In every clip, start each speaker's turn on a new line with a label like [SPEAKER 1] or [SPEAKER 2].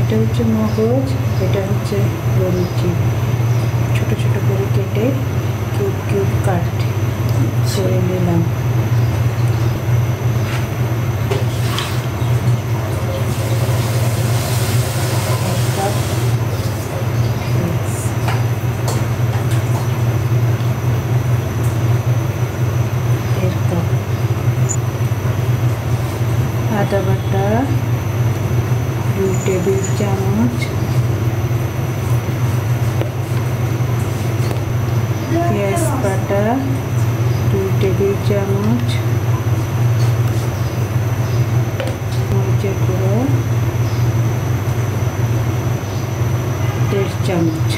[SPEAKER 1] এটা হচ্ছে মগজ, এটা হচ্ছে গরুর চিপ। ছোট ছোট করে কেটে কিউব কিউব কাট করে নিলাম। আদা বাটা 2 টেবিল চামচ, পেঁয়াজ বাটা 2 টেবিল চামচ, মরিচের গুঁড়ো 1.5 চামচ।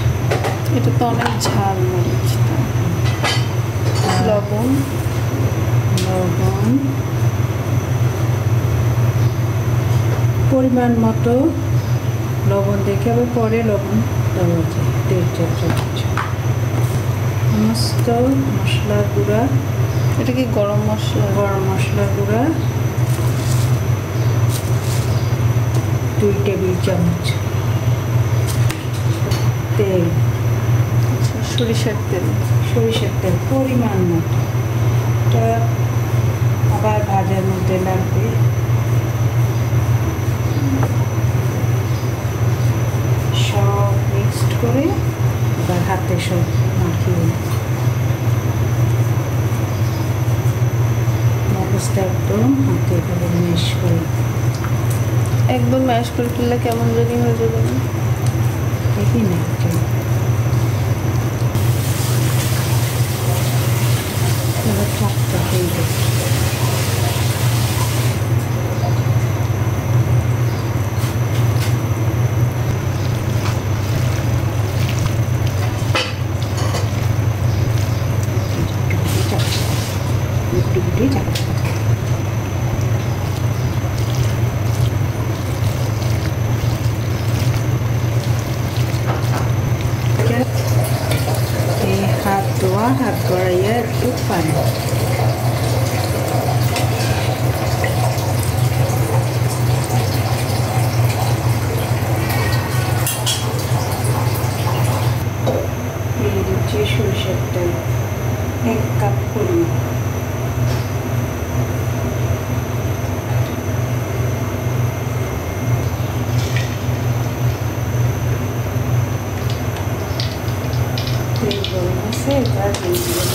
[SPEAKER 2] এটা তো অনেক ঝাল মরিচ। লবণ
[SPEAKER 1] পরিমাণ মতো লবণ দেখে আবার পরে লবণ দেওয়া যায়। 1.5 চামচ। সমস্ত মশলা গুঁড়া,
[SPEAKER 2] এটা কি গরম মশলা
[SPEAKER 1] গুঁড়া 2 টেবিল চামচ। তেল,
[SPEAKER 2] সরিষার তেল
[SPEAKER 1] পরিমাণ মতো। এটা আবার ভাজার মধ্যে লাগবে। সব মিক্সড করে এবার হাতে সব মাখিয়ে মগজটা একদম হাতে এভাবে ম্যাশ করে,
[SPEAKER 2] একদম ম্যাশ করে ফেললে কেমন জানি হয়ে যাবে না?
[SPEAKER 1] দেখি না এবার ঠাকটা হয়ে যাবে। হাত গড়াইয়া একটু পানি, দিয়ে দিচ্ছি সরষের তেল 1 কাপ পরিমাণ। তেল গরম আছে, এবার দিয়ে দিলাম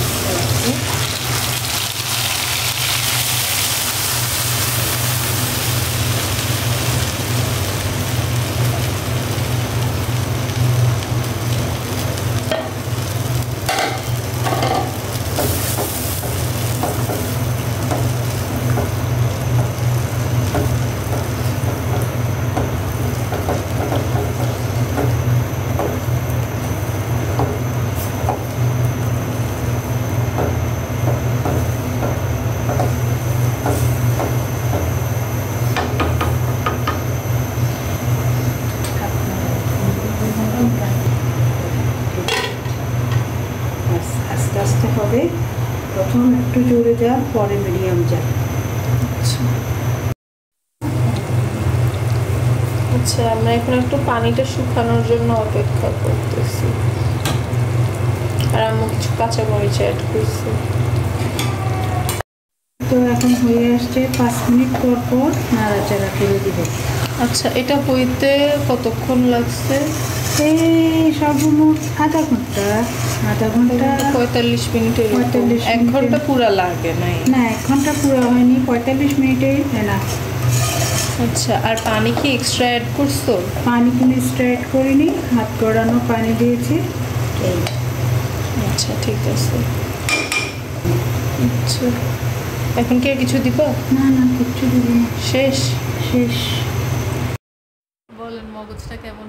[SPEAKER 1] আস্তে আস্তে হবে, প্রথম একটু জোরে যা, পরে মিডিয়াম যা।
[SPEAKER 2] আচ্ছা, আমরা এখন একটু পানিটা শুকানোর জন্য অপেক্ষা করতেছি। আর আমি কিছু কাঁচা মরিচ অ্যাড করছি।
[SPEAKER 1] তো এখন হয়ে আসছে, 5 মিনিট পর পর নাড়াচাড়া করে দিব।
[SPEAKER 2] আচ্ছা, এটা হইতে কতক্ষণ লাগছে?
[SPEAKER 1] এই সর্বমোট আধা ঘন্টা
[SPEAKER 2] 45 মিনিটের। 1 ঘন্টা পুরা লাগে নাই?
[SPEAKER 1] না, 1 ঘন্টা পুরো হয়নি, 45 মিনিটেই না।
[SPEAKER 2] আচ্ছা, আর পানি কি এক্সট্রা অ্যাড করছো?
[SPEAKER 1] পানি কোনো এক্সট্রা অ্যাড করিনি, হাত গড়ানো পানি দিয়েছি।
[SPEAKER 2] আচ্ছা, ঠিক আছে। আচ্ছা, এখন কি আর কিছু দিব?
[SPEAKER 1] না, কিচ্ছু দিব না।
[SPEAKER 2] শেষ।
[SPEAKER 1] বলেন
[SPEAKER 2] মগজটা কেমন